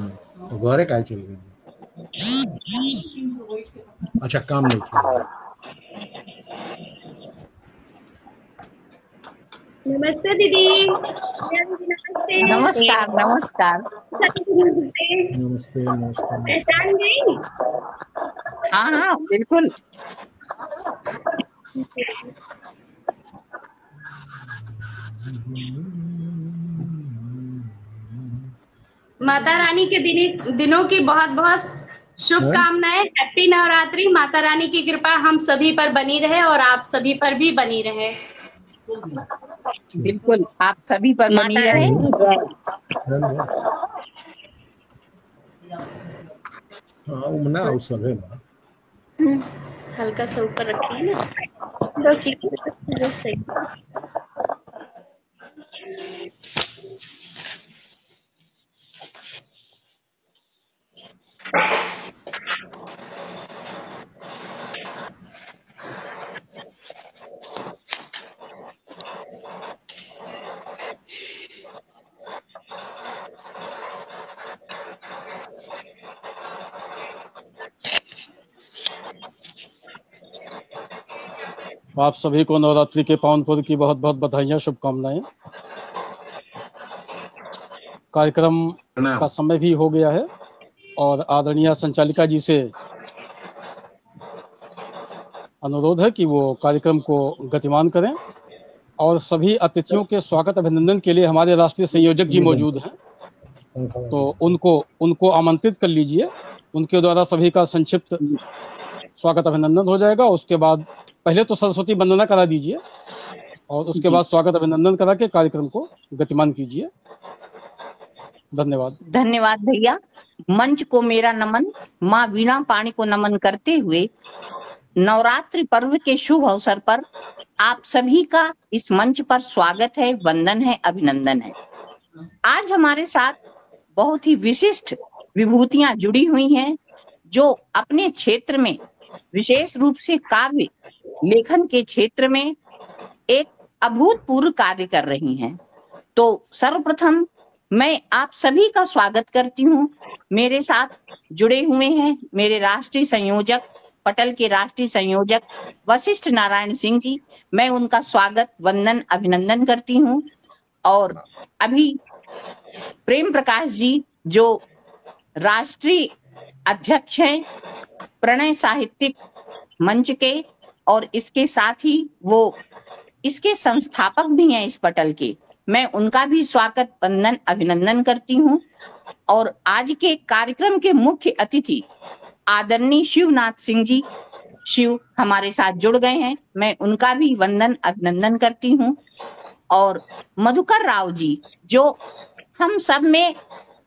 तो घरे काय चल गई? अच्छा, काम नहीं किया। नमस्ते दीदी। नमस्ते। नमस्कार नमस्कार। नमस्ते। नमस्ते नमस्ते। पहचान गई? हाँ हाँ बिल्कुल। माता रानी के दिनों की बहुत बहुत शुभकामनाएं। हैप्पी नवरात्रि। माता रानी की कृपा हम सभी पर बनी रहे और आप सभी पर भी बनी रहे। बिल्कुल, आप सभी पर बनी रहे। हाँ, उमना और सब है ना। हल्का सा ऊपर रखिए ना। सही। आप सभी को नवरात्रि के पावन पर्व की बहुत बहुत बधाइयाँ, शुभकामनाएं। कार्यक्रम का समय भी हो गया है और आदरणीय संचालिका जी से अनुरोध है कि वो कार्यक्रम को गतिमान करें और सभी अतिथियों के स्वागत अभिनंदन के लिए हमारे राष्ट्रीय संयोजक जी मौजूद हैं, तो उनको आमंत्रित कर लीजिए। उनके द्वारा सभी का संक्षिप्त स्वागत अभिनंदन हो जाएगा। उसके बाद पहले तो सरस्वती वंदना करा दीजिए और उसके बाद स्वागत अभिनंदन करा के कार्यक्रम को गतिमान कीजिए। धन्यवाद। धन्यवाद भैया। मंच को मेरा नमन। माँ वीणा पाणी को नमन करते हुए नवरात्रि पर्व के शुभ अवसर पर आप सभी का इस मंच पर स्वागत है, वंदन है, अभिनंदन है। आज हमारे साथ बहुत ही विशिष्ट विभूतियां जुड़ी हुई हैं जो अपने क्षेत्र में विशेष रूप से काव्य लेखन के क्षेत्र में एक अभूतपूर्व कार्य कर रही हैं। तो सर्वप्रथम मैं आप सभी का स्वागत करती हूँ। मेरे साथ जुड़े हुए हैं मेरे राष्ट्रीय संयोजक, पटल के राष्ट्रीय संयोजक वशिष्ठ नारायण सिंह जी। मैं उनका स्वागत, वंदन, अभिनंदन करती हूँ। और अभी प्रेम प्रकाश जी जो राष्ट्रीय अध्यक्ष हैं प्रणय साहित्यिक मंच के, और इसके साथ ही वो इसके संस्थापक भी हैं इस पटल के। मैं उनका भी स्वागत, वंदन, अभिनंदन करती हूँ। और आज के कार्यक्रम के मुख्य अतिथि आदरणीय शिवनाथ सिंह जी, शिव हमारे साथ जुड़ गए हैं। मैं उनका भी वंदन, अभिनंदन करती हूँ। और मधुकर राव जी जो हम सब में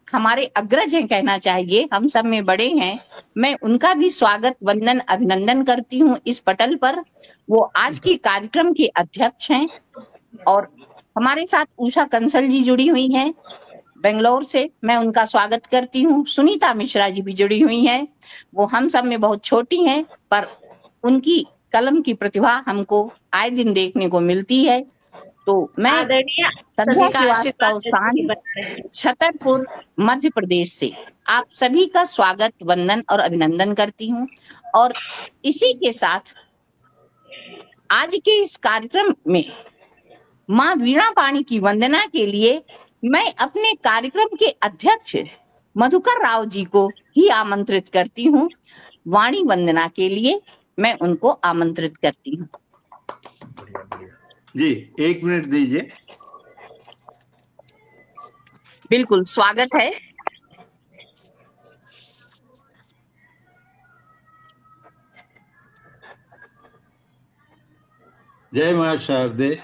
हमारे अग्रज हैं, कहना चाहिए हम सब में बड़े हैं, मैं उनका भी स्वागत, वंदन, अभिनंदन करती हूँ इस पटल पर। वो आज के कार्यक्रम के अध्यक्ष हैं। और हमारे साथ उषा कंसल जी जुड़ी हुई हैं बेंगलोर से, मैं उनका स्वागत करती हूँ। सुनीता मिश्रा जी भी जुड़ी हुई हैं, वो हम सब में बहुत छोटी हैं पर उनकी कलम की प्रतिभा हमको आए दिन देखने को मिलती है। तो मैं संध्या श्रीवास्तव स्थान छतरपुर मध्य प्रदेश से आप सभी का स्वागत, वंदन और अभिनंदन करती हूँ। और इसी के साथ आज के इस कार्यक्रम में माँ वीणा पाणी की वंदना के लिए मैं अपने कार्यक्रम के अध्यक्ष मधुकर राव जी को ही आमंत्रित करती हूँ। वाणी वंदना के लिए मैं उनको आमंत्रित करती हूँ। जी 1 मिनट दीजिए। बिल्कुल, स्वागत है। जय मां शारदे।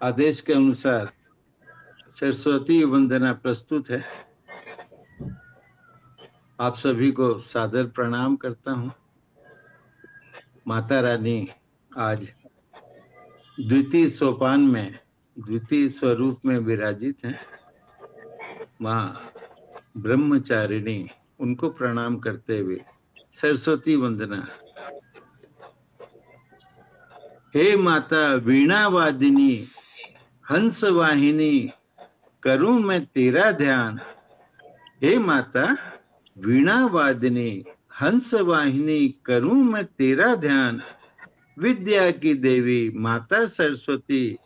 आदेश के अनुसार सरस्वती वंदना प्रस्तुत है। आप सभी को सादर प्रणाम करता हूं। माता रानी आज द्वितीय सोपान में द्वितीय स्वरूप में विराजित हैं। मां ब्रह्मचारिणी, उनको प्रणाम करते हुए सरस्वती वंदना। हे माता वीणा वादिनी, हंस वाहिनी, करूं मैं तेरा ध्यान। हे माता वीणा वादिनी हंस वाहिनी, करूं मैं तेरा ध्यान। विद्या की देवी माता सरस्वती,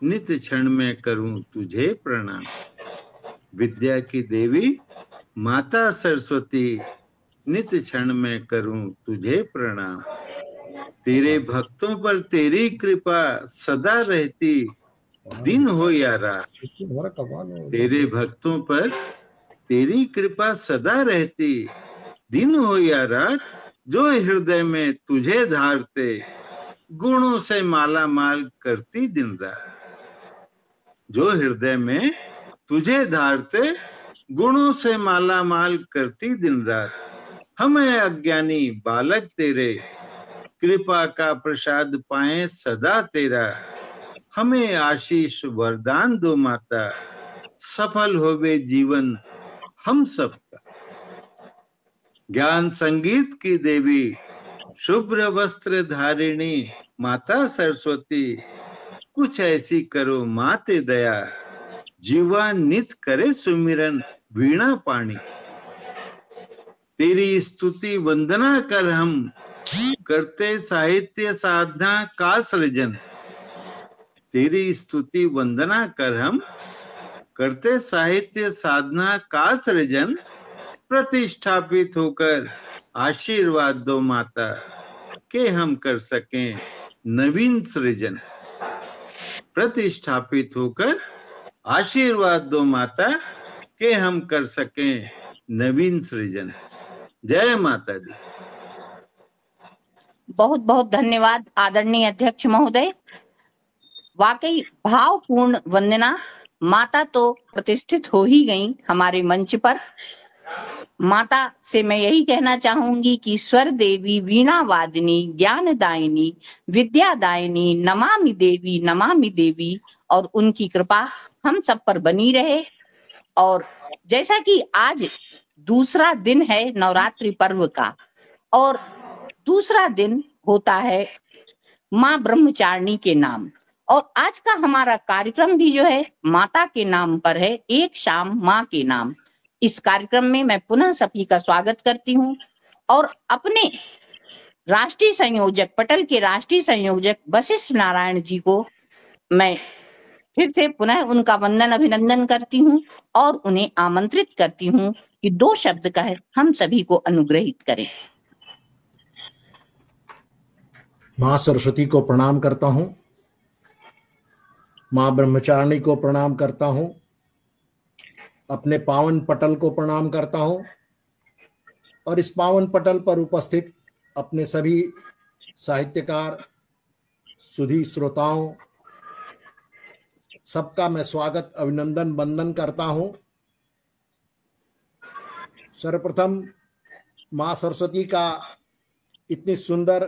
नित क्षण में करूं तुझे प्रणाम। विद्या की देवी माता सरस्वती, नित क्षण में करूं तुझे प्रणाम। तेरे भक्तों पर तेरी कृपा सदा रहती, दिन हो या रात। तेरे भक्तों पर तेरी कृपा सदा रहती, दिन हो या रात। जो हृदय में तुझे धारते, गुणों से माला माल करती दिन रात। जो हृदय में तुझे धारते, गुणों से माला माल करती दिन रात। हमें अज्ञानी बालक तेरे, कृपा का प्रसाद पाए सदा तेरा। हमें आशीष वरदान दो माता, सफल होवे जीवन हम सबका। ज्ञान संगीत की देवी शुभ्र वस्त्र धारिणी माता सरस्वती, कुछ ऐसी करो माते दया। जीवा नित करे सुमिरन वीणा पाणी। तेरी स्तुति वंदना कर हम, करते साहित्य साधना का सृजन। तेरी स्तुति वंदना कर हम, करते साहित्य साधना का सृजन। प्रतिष्ठापित होकर आशीर्वाद दो माता, के हम कर सकें नवीन सृजन। प्रतिष्ठापित होकर आशीर्वाद दो माता, के हम कर सकें नवीन सृजन। जय माता दी। बहुत बहुत धन्यवाद आदरणीय अध्यक्ष महोदय। वाकई भावपूर्ण वंदना। माता तो प्रतिष्ठित हो ही गई हमारे मंच पर। माता से मैं यही कहना चाहूंगी कि स्वर देवी वीणा वादिनी ज्ञानदायिनी विद्यादायिनी नमामि देवी, और उनकी कृपा हम सब पर बनी रहे। और जैसा कि आज दूसरा दिन है नवरात्रि पर्व का, और दूसरा दिन होता है माँ ब्रह्मचारिणी के नाम, और आज का हमारा कार्यक्रम भी जो है माता के नाम पर है, एक शाम माँ के नाम। इस कार्यक्रम में मैं पुनः सभी का स्वागत करती हूँ और अपने राष्ट्रीय संयोजक, पटल के राष्ट्रीय संयोजक वशिष्ठ नारायण जी को मैं फिर से पुनः उनका वंदन अभिनंदन करती हूँ और उन्हें आमंत्रित करती हूँ कि 2 शब्द कहे हम सभी को अनुग्रहित करें। माँ सरस्वती को प्रणाम करता हूँ, माँ ब्रह्मचारिणी को प्रणाम करता हूँ, अपने पावन पटल को प्रणाम करता हूँ और इस पावन पटल पर उपस्थित अपने सभी साहित्यकार, सुधी श्रोताओं सबका मैं स्वागत अभिनंदन वंदन करता हूँ। सर्वप्रथम माँ सरस्वती का इतनी सुंदर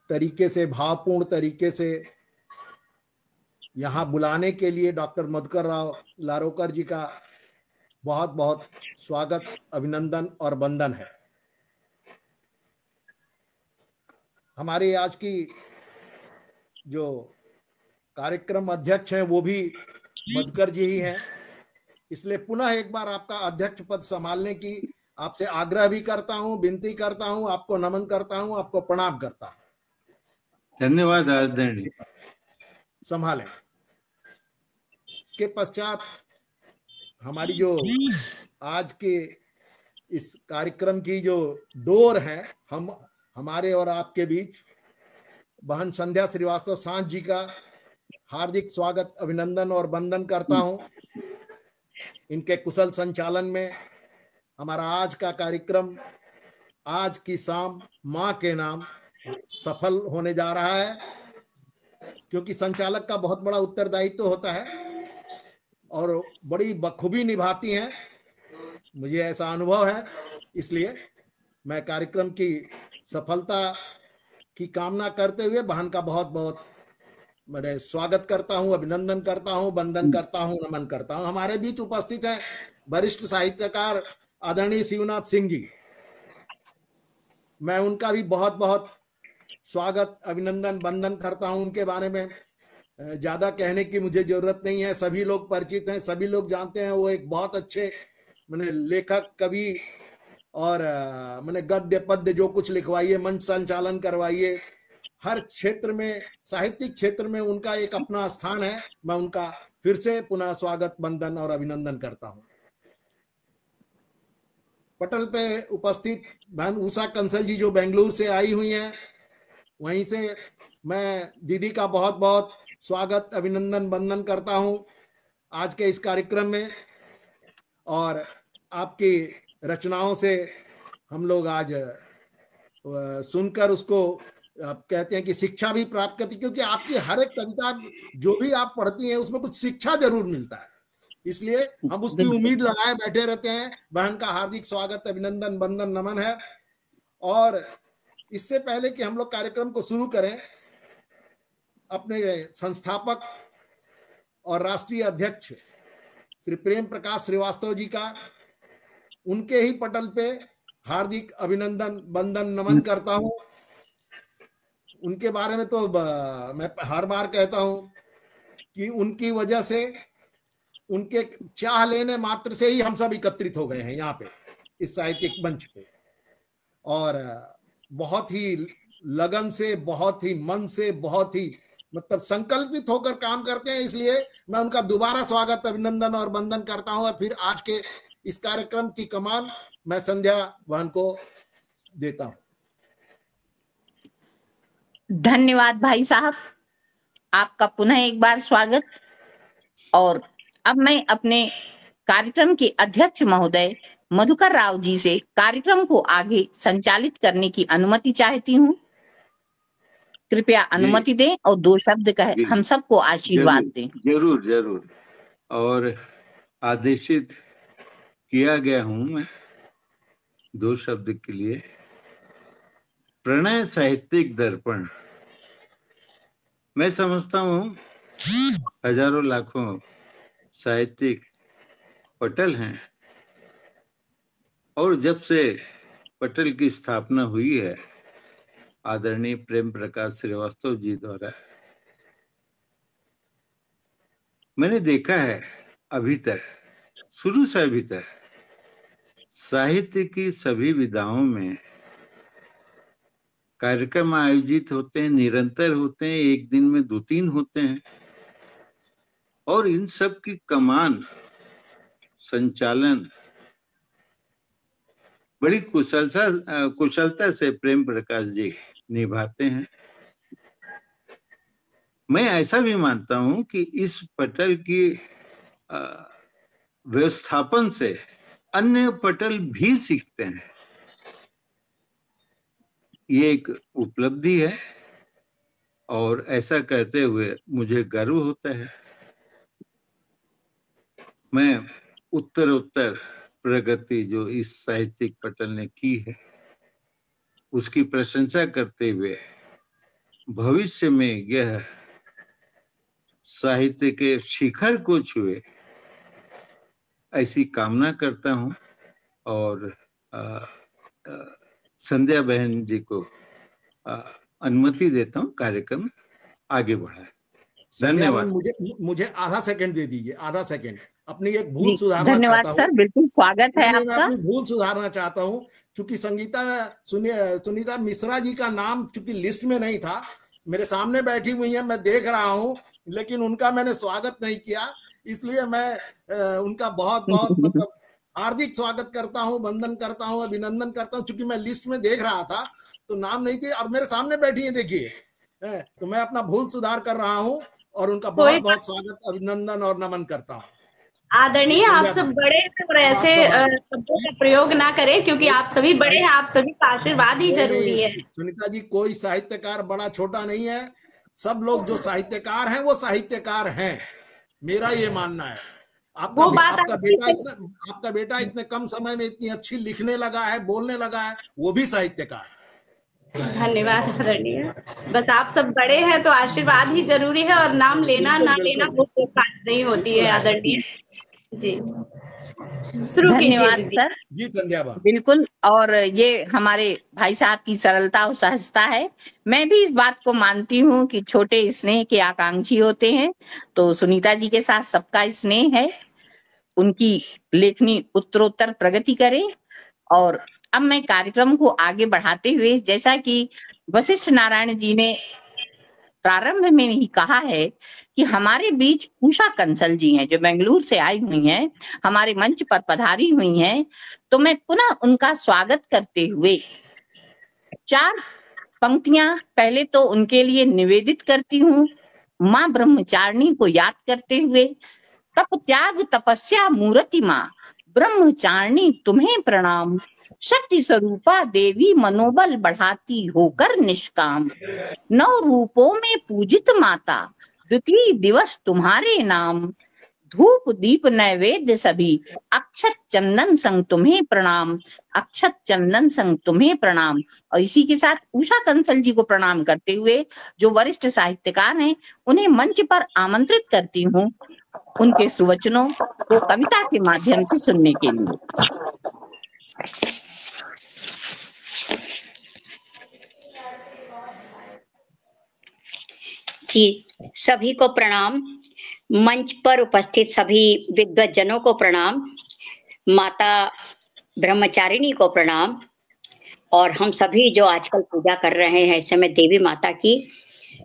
तरीके से, भावपूर्ण तरीके से यहाँ बुलाने के लिए डॉक्टर मधुकर राव लारोकर जी का बहुत बहुत स्वागत, अभिनंदन और वंदन है। हमारे आज की जो कार्यक्रम अध्यक्ष हैं वो भी मधुकर जी ही हैं, इसलिए पुनः एक बार आपका अध्यक्ष पद संभालने की आपसे आग्रह भी करता हूं, विनती करता हूं, आपको नमन करता हूं, आपको प्रणाम करता हूं। धन्यवाद आदरणीय। संभालें। इसके पश्चात हमारी जो आज के इस कार्यक्रम की जो डोर है, हमारे और आपके बीच बहन संध्या श्रीवास्तव सांझ जी का हार्दिक स्वागत, अभिनंदन और वंदन करता हूं। इनके कुशल संचालन में हमारा आज का कार्यक्रम, आज की शाम माँ के नाम सफल होने जा रहा है, क्योंकि संचालक का बहुत बड़ा उत्तरदायित्व होता है और बड़ी बखूबी निभाती हैं, मुझे ऐसा अनुभव है। इसलिए मैं कार्यक्रम की सफलता की कामना करते हुए बहन का बहुत बहुत मैं स्वागत करता हूं, अभिनंदन करता हूं, वंदन करता हूं, नमन करता हूं। हमारे बीच उपस्थित है वरिष्ठ साहित्यकार आदरणीय शिवनाथ सिंह जी, मैं उनका भी बहुत बहुत स्वागत, अभिनंदन, वंदन करता हूं। उनके बारे में ज्यादा कहने की मुझे जरूरत नहीं है, सभी लोग परिचित हैं, सभी लोग जानते हैं। वो एक बहुत अच्छे मैंने लेखक, कवि और मैंने गद्य पद्य जो कुछ लिखवाइए, मंच संचालन करवाइए, हर क्षेत्र में, साहित्यिक क्षेत्र में उनका एक अपना स्थान है। मैं उनका फिर से पुनः स्वागत, वंदन और अभिनंदन करता हूं। पटल पे उपस्थित बहन उषा कंसल जी जो बेंगलुरु से आई हुई हैं, वहीं से मैं दीदी का बहुत बहुत स्वागत, अभिनंदन, वंदन करता हूं आज के इस कार्यक्रम में। और आपकी रचनाओं से हम लोग आज सुनकर उसको आप कहते हैं कि शिक्षा भी प्राप्त करती, क्योंकि आपकी हर एक कविता जो भी आप पढ़ती हैं उसमें कुछ शिक्षा जरूर मिलता है, इसलिए हम उसकी उम्मीद लगाए बैठे रहते हैं। बहन का हार्दिक स्वागत, अभिनंदन, वंदन, नमन है। और इससे पहले कि हम लोग कार्यक्रम को शुरू करें, अपने संस्थापक और राष्ट्रीय अध्यक्ष श्री प्रेम प्रकाश श्रीवास्तव जी का, उनके ही पटल पे हार्दिक अभिनंदन, वंदन, नमन करता हूं। उनके बारे में तो मैं हर बार कहता हूं कि उनकी वजह से, उनके चाह लेने मात्र से ही हम सब एकत्रित हो गए हैं यहाँ पे इस साहित्यिक मंच पे, और बहुत ही लगन से, बहुत ही मन से, बहुत ही मतलब संकल्पित होकर काम करते हैं। इसलिए मैं उनका दोबारा स्वागत, अभिनंदन और वंदन करता हूं। और फिर आज के इस कार्यक्रम की कमान मैं संध्या बहन को देता हूं। धन्यवाद भाई साहब, आपका पुनः एक बार स्वागत। और अब मैं अपने कार्यक्रम के अध्यक्ष महोदय मधुकर राव जी से कार्यक्रम को आगे संचालित करने की अनुमति चाहती हूँ। कृपया अनुमति दें और 2 शब्द कहे हम सबको आशीर्वाद दें। जरूर जरूर। और आदेशित किया गया हूं मैं 2 शब्द के लिए। प्रणय साहित्यिक दर्पण, मैं समझता हूं हजारों लाखों साहित्यिक पटल हैं, और जब से पटल की स्थापना हुई है आदरणीय प्रेम प्रकाश श्रीवास्तव जी द्वारा, मैंने देखा है अभी तक, शुरू से अभी तक साहित्य की सभी विधाओं में कार्यक्रम आयोजित होते हैं, निरंतर होते हैं, एक दिन में 2-3 होते हैं, और इन सब की कमान, संचालन बड़ी कुशलता से प्रेम प्रकाश जी निभाते हैं। मैं ऐसा भी मानता हूं कि इस पटल की व्यवस्थापन से अन्य पटल भी सीखते हैं। ये एक उपलब्धि है और ऐसा कहते हुए मुझे गर्व होता है। मैं उत्तरोत्तर प्रगति जो इस साहित्यिक पटल ने की है उसकी प्रशंसा करते हुए भविष्य में यह साहित्य के शिखर को छुए ऐसी कामना करता हूं, और संध्या बहन जी को अनुमति देता हूं कार्यक्रम आगे बढ़ाए। धन्यवाद। मुझे आधा सेकंड दे दीजिए, आधा सेकंड। अपनी एक भूल सुधारना धन्यवाद सर, बिल्कुल स्वागत है आपका। अपनी भूल सुधारना चाहता हूँ, चूंकि सुनीता मिश्रा जी का नाम चूंकि लिस्ट में नहीं था, मेरे सामने बैठी हुई है, मैं देख रहा हूँ, लेकिन उनका मैंने स्वागत नहीं किया, इसलिए मैं उनका बहुत बहुत मतलब हार्दिक स्वागत करता हूँ, वंदन करता हूँ, अभिनंदन करता हूँ। चूंकि मैं लिस्ट में देख रहा था तो नाम नहीं थे, और मेरे सामने बैठी है, देखिए, तो मैं अपना भूल सुधार कर रहा हूँ और उनका बहुत बहुत स्वागत, अभिनंदन और नमन करता हूँ। आदरणीय, आप सब बड़े हैं और ऐसे शब्दों का प्रयोग ना करें, क्योंकि आप सभी बड़े हैं, आप सभी का आशीर्वाद ही जरूरी है। सुनीता जी, कोई साहित्यकार बड़ा छोटा नहीं है, सब लोग जो साहित्यकार हैं वो साहित्यकार हैं, मेरा ये मानना है। आपका बेटा इतने कम समय में इतनी अच्छी लिखने लगा है, बोलने लगा है, वो भी साहित्यकार है। धन्यवाद आदरणीय। बस आप सब बड़े हैं तो आशीर्वाद ही जरूरी है, और नाम लेना ना लेना वो बात नहीं होती है आदरणीय। जी, शुरू कीजिए धन्यवाद दीदी। सर। जी संध्या बा। बिल्कुल, और ये हमारे भाई साहब की सरलता और सहजता है। मैं भी इस बात को मानती हूँ कि छोटे स्नेह के आकांक्षी होते हैं। तो सुनीता जी के साथ सबका स्नेह है, उनकी लेखनी उत्तरोत्तर प्रगति करे। और अब मैं कार्यक्रम को आगे बढ़ाते हुए, जैसा कि वशिष्ठ नारायण जी ने प्रारंभ में ही कहा है कि हमारे बीच उषा कंसल जी हैं, जो बेंगलुरु से आई हुई हैं, हमारे मंच पर पधारी हुई हैं। तो मैं पुनः उनका स्वागत करते हुए 4 पंक्तियां पहले तो उनके लिए निवेदित करती हूँ। माँ ब्रह्मचारिणी को याद करते हुए। तप त्याग तपस्या मूर्ति माँ ब्रह्मचारिणी तुम्हें प्रणाम। शक्ति स्वरूपा देवी मनोबल बढ़ाती होकर निष्काम। 9 रूपों में पूजित माता द्वितीय दिवस तुम्हारे नाम। धूप दीप नैवेद्य सभी अक्षत चंदन संग तुम्हें प्रणाम। अक्षत चंदन संग तुम्हें प्रणाम। और इसी के साथ उषा कंसल जी को प्रणाम करते हुए, जो वरिष्ठ साहित्यकार हैं, उन्हें मंच पर आमंत्रित करती हूँ उनके सुवचनों को कविता के माध्यम से सुनने के लिए। जी, सभी को प्रणाम। मंच पर उपस्थित सभी विद्वत जनों को प्रणाम। माता ब्रह्मचारिणी को प्रणाम। और हम सभी जो आजकल पूजा कर रहे हैं इस समय देवी माता की,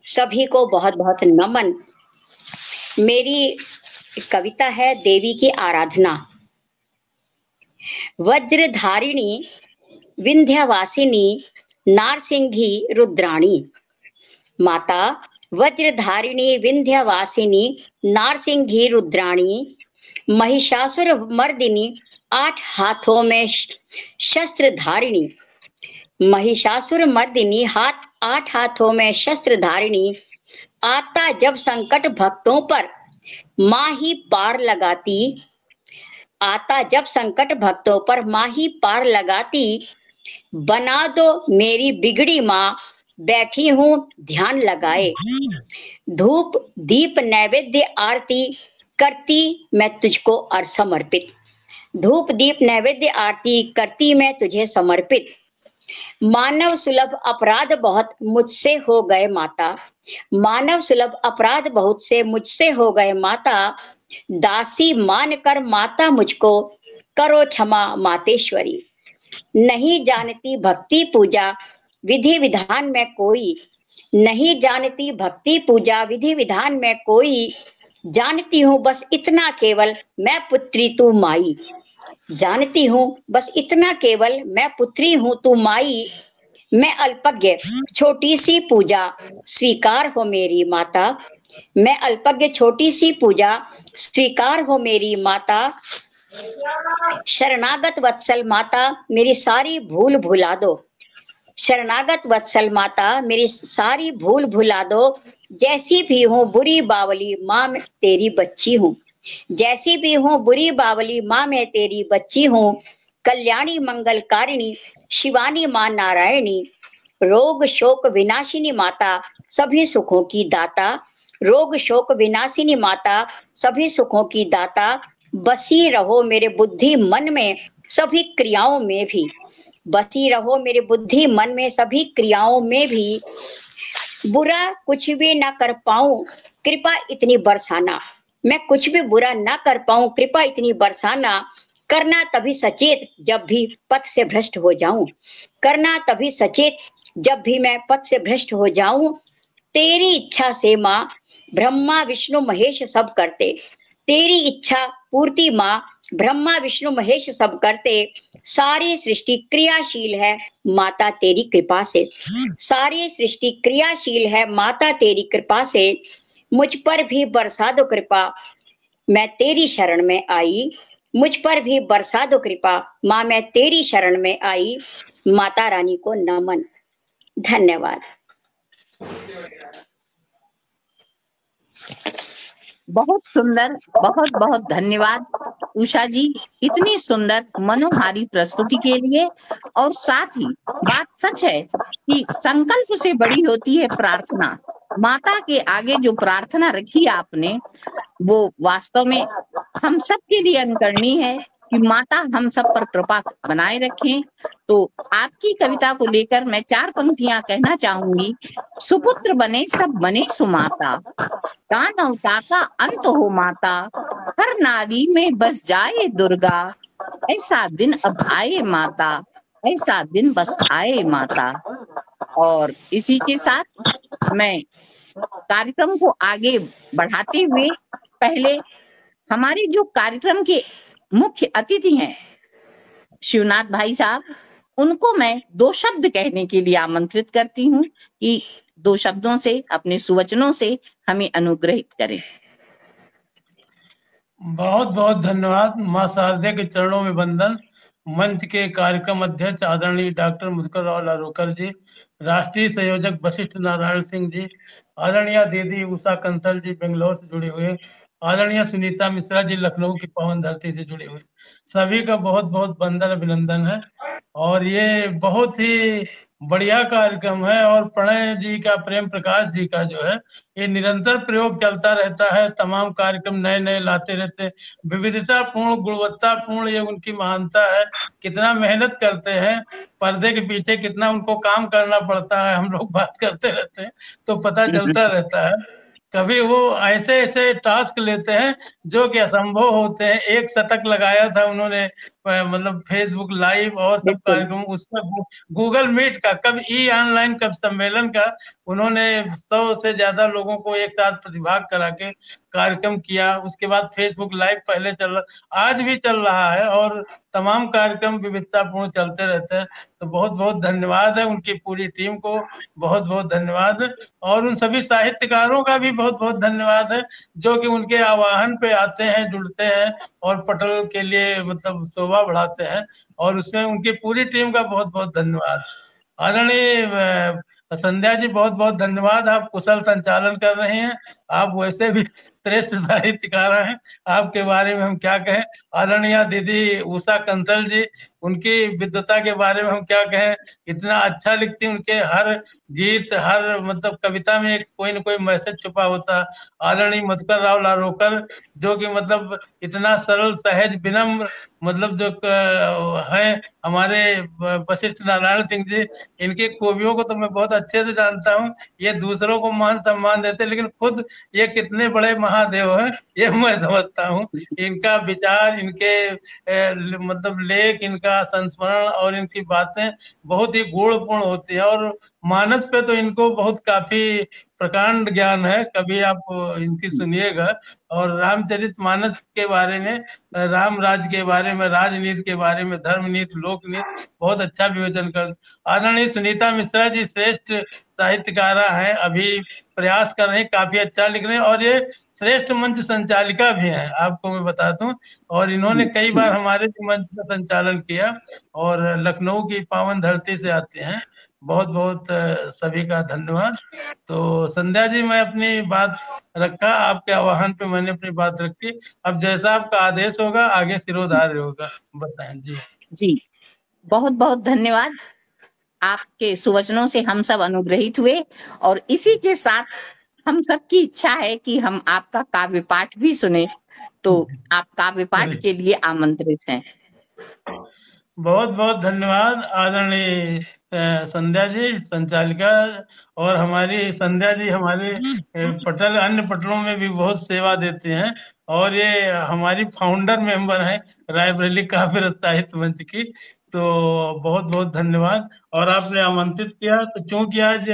सभी को बहुत बहुत नमन। मेरी कविता है देवी की आराधना। वज्रधारिणी विंध्यवासिनी नारसिंही रुद्राणी। माता वज्रधारिणी विंध्यवासिनी नारसिंही रुद्राणी। महिषासुर मर्दिनी 8 हाथों में शस्त्र धारिणी। महिषासुर मर्दिनी 8 हाथों में शस्त्र धारिणी। आता जब संकट भक्तों पर माँ ही पार लगाती। आता जब संकट भक्तों पर माँ ही पार लगाती। बना दो मेरी बिगड़ी माँ बैठी हूँ ध्यान लगाए। धूप दीप नैवेद्य आरती करती मैं तुझको समर्पित। धूप दीप नैवेद्य आरती करती मैं तुझे समर्पित। मानव सुलभ अपराध बहुत मुझसे हो गए माता। मानव सुलभ अपराध बहुत से मुझसे हो गए माता। दासी मान कर माता मुझको करो क्षमा मातेश्वरी। नहीं जानती भक्ति पूजा विधि विधान में कोई। नहीं जानती भक्ति पूजा विधि विधान में कोई। जानती हूँ बस इतना केवल मैं पुत्री तू माई। जानती हूँ बस इतना केवल मैं पुत्री हूँ तू माई। मैं अल्पज्ञ छोटी सी पूजा स्वीकार हो मेरी माता। मैं अल्पज्ञ छोटी सी पूजा स्वीकार हो मेरी माता। शरणागत वत्सल माता मेरी सारी भूल भुला दो। शरणागत वत्सल माता मेरी सारी भूल भुला दो। जैसी भी हूँ बुरी बावली माँ मैं तेरी बच्ची हूँ। जैसी भी हूँ बुरी बावली माँ मैं तेरी बच्ची हूँ। कल्याणी मंगलकारिणी शिवानी माँ नारायणी। रोग शोक विनाशिनी माता सभी सुखों की दाता। रोग शोक विनाशिनी माता सभी सुखों की दाता। बसी रहो मेरे बुद्धि मन में सभी क्रियाओं में भी। बसी रहो मेरे बुद्धि मन में सभी क्रियाओं में भी। बुरा कुछ भी ना कर पाऊं कृपा इतनी बरसाना। मैं कुछ भी बुरा ना कर पाऊं कृपा इतनी बरसाना। करना तभी सचेत जब भी पथ से भ्रष्ट हो जाऊं। करना तभी सचेत जब भी मैं पथ से भ्रष्ट हो जाऊं। तेरी इच्छा से माँ ब्रह्मा विष्णु महेश सब करते। तेरी इच्छा पूर्ति माँ ब्रह्मा विष्णु महेश सब करते। सारी सृष्टि क्रियाशील है माता तेरी कृपा से। सारी सृष्टि क्रियाशील है माता तेरी कृपा से। मुझ पर भी बरसा दो कृपा मैं तेरी शरण में आई। मुझ पर भी बरसा दो कृपा माँ मैं तेरी शरण में आई। माता रानी को नमन। धन्यवाद। बहुत सुंदर, बहुत बहुत धन्यवाद उषा जी, इतनी सुंदर मनोहारी प्रस्तुति के लिए। और साथ ही बात सच है कि संकल्प से बड़ी होती है प्रार्थना। माता के आगे जो प्रार्थना रखी आपने, वो वास्तव में हम सब के लिए अनुकरणीय है कि माता हम सब पर कृपा बनाए रखें। तो आपकी कविता को लेकर मैं 4 पंक्तियां कहना चाहूंगी। सुपुत्र बने सब बने सुमाता, दानवता का अंत हो माता, हर नारी में बस जाए दुर्गा, ऐसा दिन अब आए माता, ऐसा दिन बस आए माता। और इसी के साथ मैं कार्यक्रम को आगे बढ़ाते हुए पहले हमारे जो कार्यक्रम के मुख्य अतिथि हैं शिवनाथ भाई साहब, उनको मैं 2 शब्द कहने के लिए आमंत्रित करती हूँ कि 2 शब्दों से, अपने सुवचनों से हमें अनुग्रहित करें। बहुत बहुत धन्यवाद। माँ शारदे के चरणों में वंदन। मंच के कार्यक्रम अध्यक्ष आदरणीय डॉक्टर मधुकर राव लारोकर जी, राष्ट्रीय संयोजक वशिष्ठ नारायण सिंह जी, आदरणीय दीदी उषा कंसल जी बेंगलोर से जुड़े हुए, आदरणीय सुनीता मिश्रा जी लखनऊ की पावन धरती से जुड़े हुए, सभी का बहुत बहुत वंदन अभिनंदन है। और ये बहुत ही बढ़िया कार्यक्रम है और प्रणय जी का, प्रेम प्रकाश जी का जो है ये निरंतर प्रयोग चलता रहता है। तमाम कार्यक्रम नए नए लाते रहते हैं, विविधता पूर्ण, गुणवत्ता पूर्ण, ये उनकी महानता है। कितना मेहनत करते हैं, पर्दे के पीछे कितना उनको काम करना पड़ता है, हम लोग बात करते रहते हैं तो पता चलता रहता है। कभी वो ऐसे ऐसे टास्क लेते हैं जो कि असंभव होते हैं। एक शतक लगाया था उन्होंने, मतलब फेसबुक लाइव और सब कार्यक्रम, उसमें गूगल मीट का, कब ई ऑनलाइन, कब सम्मेलन का, उन्होंने 100 से ज्यादा लोगों को एक साथ प्रतिभाग करा के कार्यक्रम किया। उसके बाद फेसबुक लाइव पहले चल रहा, आज भी चल रहा है और तमाम कार्यक्रम विविधतापूर्ण चलते रहते हैं। तो बहुत बहुत धन्यवाद है उनकी पूरी टीम को, बहुत बहुत धन्यवाद। और उन सभी साहित्यकारों का भी बहुत बहुत धन्यवाद है जो कि उनके आह्वान पे आते हैं, जुड़ते हैं और पटल के लिए मतलब शोभा बढ़ाते हैं, और उसमें उनकी पूरी टीम का बहुत बहुत धन्यवाद। आदरणीय संध्या जी बहुत बहुत धन्यवाद, आप कुशल संचालन कर रहे हैं। आप वैसे भी श्रेष्ठ साहित्यकार हैं, आपके बारे में हम क्या कहें। आदरणीय दीदी उषा कंसल जी, उनकी विद्वता के बारे में हम क्या कहें, इतना अच्छा लिखती हैं, उनके हर गीत, हर मतलब कविता में एक कोई न कोई मैसेज छुपा होता। आदरणीय मधुकर राव लारोकर जो कि मतलब इतना सरल सहज विनम्र, मतलब जो है हमारे वशिष्ठ नारायण सिंह जी, इनकी खूबियों को तो मैं बहुत अच्छे से जानता हूँ। ये दूसरों को मान सम्मान देते लेकिन खुद ये कितने बड़े महादेव हैं ये मैं समझता हूँ। इनका विचार, इनके मतलब लेख, इनका संस्मरण और इनकी बातें बहुत ही गुणपूर्ण होती है। और मानस पे तो इनको बहुत काफी प्रकांड ज्ञान है, कभी आप इनकी सुनिएगा। और रामचरितमानस के बारे में, राम राज्य के बारे में, राजनीति के बारे में, धर्म नीति, लोक नीति बहुत अच्छा विवेचन कर। आदरणीय सुनीता मिश्रा जी श्रेष्ठ साहित्यकारा हैं, अभी प्रयास कर रहे हैं, काफी अच्छा लिख रहे हैं और ये श्रेष्ठ मंच संचालिका भी हैं, आपको मैं बता दूं। और इन्होंने कई बार हमारे मंच का संचालन किया और लखनऊ की पावन धरती से आते हैं। बहुत बहुत सभी का धन्यवाद। तो संध्या जी, मैं अपनी बात रखा, आपके आह्वान पे मैंने अपनी बात रखी। अब जैसा आपका आदेश होगा आगे सिरोधार्य होगा, बताएं जी। जी बहुत बहुत धन्यवाद। आपके सुवचनों से हम सब अनुग्रहित हुए और इसी के साथ हम सबकी इच्छा है कि हम आपका काव्य पाठ भी सुने, तो आप काव्य पाठ के लिए आमंत्रित हैं। बहुत बहुत धन्यवाद आदरणीय संध्या जी संचालिका। और हमारी संध्या जी हमारे पटल, अन्य पटलों में भी बहुत सेवा देते हैं और ये हमारी फाउंडर मेंबर हैं रायबरेली काव्य साहित्य मंच की। तो बहुत बहुत धन्यवाद। और आपने आमंत्रित किया तो चूंकि आज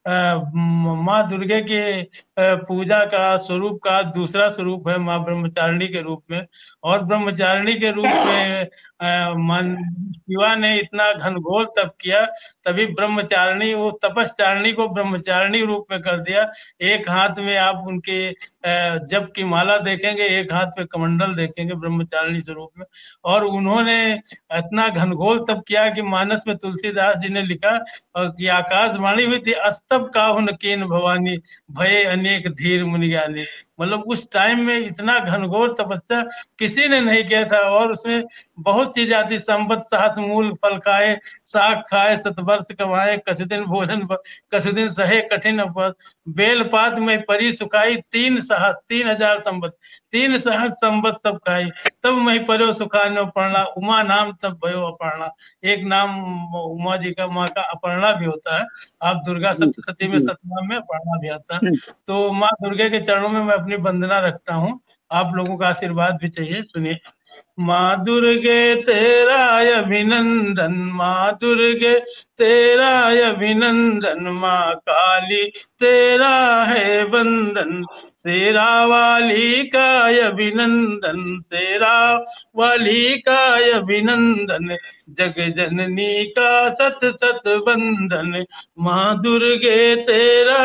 माँ दुर्गे के पूजा का स्वरूप का दूसरा स्वरूप है माँ ब्रह्मचारिणी के रूप में, और ब्रह्मचारिणी के रूप में शिवा ने इतना घनघोर तप किया, तभी ब्रह्मचारिणी, वो तपस्चारिणी को ब्रह्मचारिणी रूप में कर दिया। एक हाथ में आप उनके जप की माला देखेंगे, एक हाथ में कमंडल देखेंगे ब्रह्मचारिणी स्वरूप में। और उन्होंने इतना घनघोर तप किया कि मानस में तुलसीदास जी ने लिखा कि आकाशवाणी हुई थी, अस्तब काहु न कीन भवानी, भये अनेक धीर मुनि ज्ञानी। मतलब उस टाइम में इतना घनघोर तपस्या किसी ने नहीं किया था। और उसमें बहुत चीज आती, संबत सात मूल फल खाए, साग खाए, 7 वर्ष कमाए, कछु दिन भोजन, कछु दिन सहे कठिन अपद। बेलपात में परी सुखाई 3,000 संवत 3 सहज संवत सब खाई तब मैं पर्यो सुखानो पढ़ना उमा नाम तब भयो अपर्णा। एक नाम उमा जी का माँ का अपर्णा भी होता है। आप दुर्गा सप्तशती में सतनाम में अपर्णा भी आता है। तो माँ दुर्गा के चरणों में मैं अपनी वंदना रखता हूँ। आप लोगों का आशीर्वाद भी चाहिए। सुनिए। माँ दुर्गे तेरा अभिनंदन, माँ दुर्गे तेरा अभिनंदन, माँ काली तेरा है वंदन, शेरा वाली का अभिनंदन, शेरा वाली का अभिनंदन, जग जननी का सत सत वंदन, माँ दुर्गे तेरा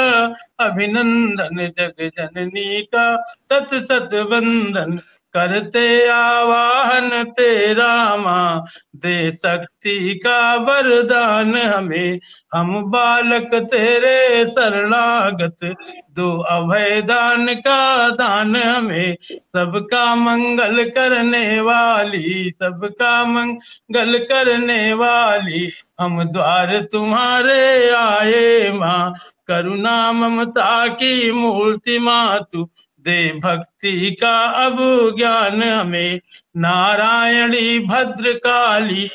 अभिनंदन, जग जननी का सत सत वंदन, करते आवाहन तेरा माँ, दे शक्ति का वरदान हमें, हम बालक तेरे शरणागत, दो अभय दान का दान हमें, सबका मंगल करने वाली, सबका मंगल करने वाली, हम द्वार तुम्हारे आए माँ, करुणा ममता की मूर्ति माँ तू, दे भक्ति का अब ज्ञान हमें, नारायणी भद्रकाली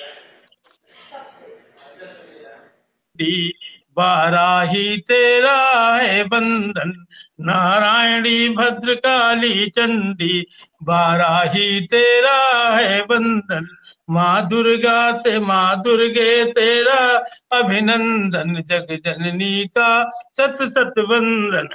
बाराही तेरा है बंधन, नारायणी भद्रकाली चंडी बाराही तेरा है बंधन, माँ दुर्गा से माँ दुर्गे तेरा अभिनंदन, जग जननी का सत सत वंदन,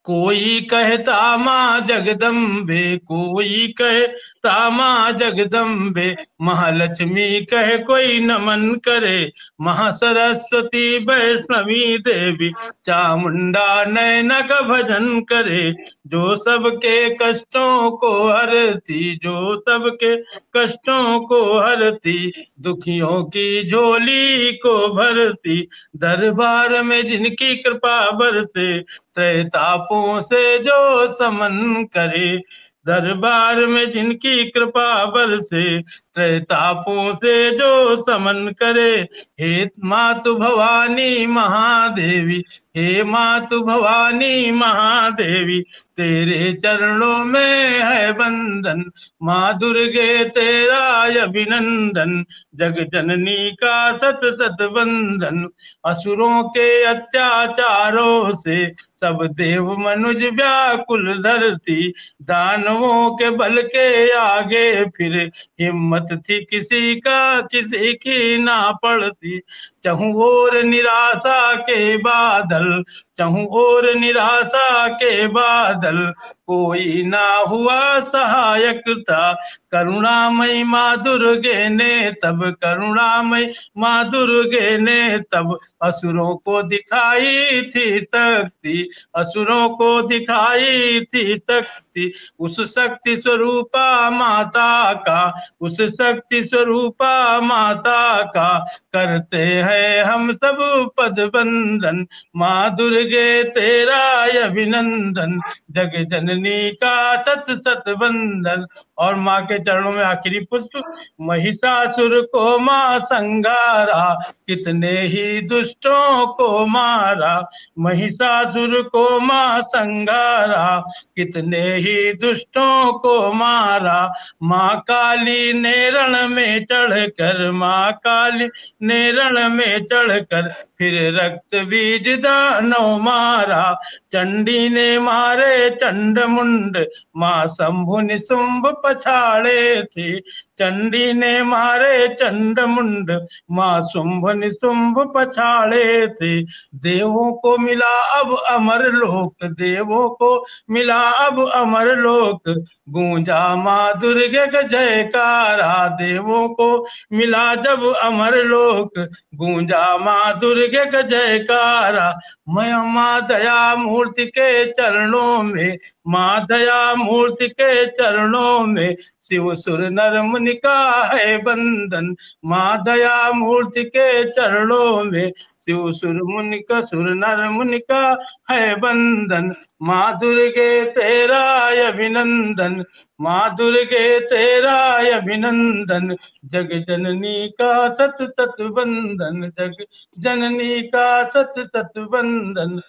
कोई कहता माँ जगदम्बे, कोई कहता माँ जगदम्बे, महालक्ष्मी कहे कोई नमन करे, महासरस्वती वैष्णवी देवी, चामुंडा नैना का भजन करे, जो सबके कष्टों को हरती, जो सबके कष्टों को हरती, दुखियों की झोली को भरती, दरबार में जिनकी कृपा बरसे, त्रैतापों से जो समन करे, दरबार में जिनकी कृपा बरसे, त्रैतापों से जो समन करे, हे मातु भवानी महादेवी, हे मातु भवानी महादेवी, तेरे चरणों में है बंधन, माँ दुर्गे तेरा अभिनंदन, जग जननी का सत सत वंदन, असुरों के अत्याचारों से सब देव मनुज व्याकुल धरती, दानवों के बल के आगे फिर हिम्मत थी किसी का किसी की ना पड़ती, चहु ओर निराशा के बादल, चहु ओर निराशा के बादल, कोई ना हुआ सहायकता, करुणामयी माँ दुर्गे ने तब, करुणामयी माँ दुर्गे ने तब, असुरों को दिखाई थी शक्ति, असुरों को दिखाई थी शक्ति, उस शक्ति स्वरूपा माता का, उस शक्ति स्वरूपा माता का, करते हैं हम सब पद बंदन, माँ दुर्गे तेरा अभिनंदन, जग जननी का सत सत वंदन। और माँ के चरणों में आखिरी पुष्प, महिषासुर को माँ संगारा, कितने ही दुष्टों को मारा, महिषासुर को माँ संगारा, कितने ही दुष्टों को मारा, माँ काली ने रण में चढ़कर, माँ काली ने रण में चढ़कर, फिर रक्त बीज दानव मारा, चंडी ने मारे चंड मुंड, माँ शंभु निशुंभ पछाड़े थे, चंडी ने मारे चंड मुंड, माँ शुंभ निशुंभ पछाड़े थे, देवों को मिला अब अमर लोक, देवों को मिला अब अमर लोक, गूंजा माँ दुर्गे का जयकारा, देवों को मिला जब अमर लोक, गूंजा माँ दुर्गे का जयकारा, मैं माँ दया मूर्ति के चरणों में, माँ दया मूर्ति के चरणों में, शिव सुर नर मुनि का है बंधन, माँ दया मूर्ति के चरणों में, शिव सुर मुनि का सुर नर मुनि का है बंधन, माँ दुर्गे तेरा अभिनंदन, माँ दुर्गे तेरा अभिनंदन, जग जननी का सत सत वंदन, जग जननी का सत सत वंदन।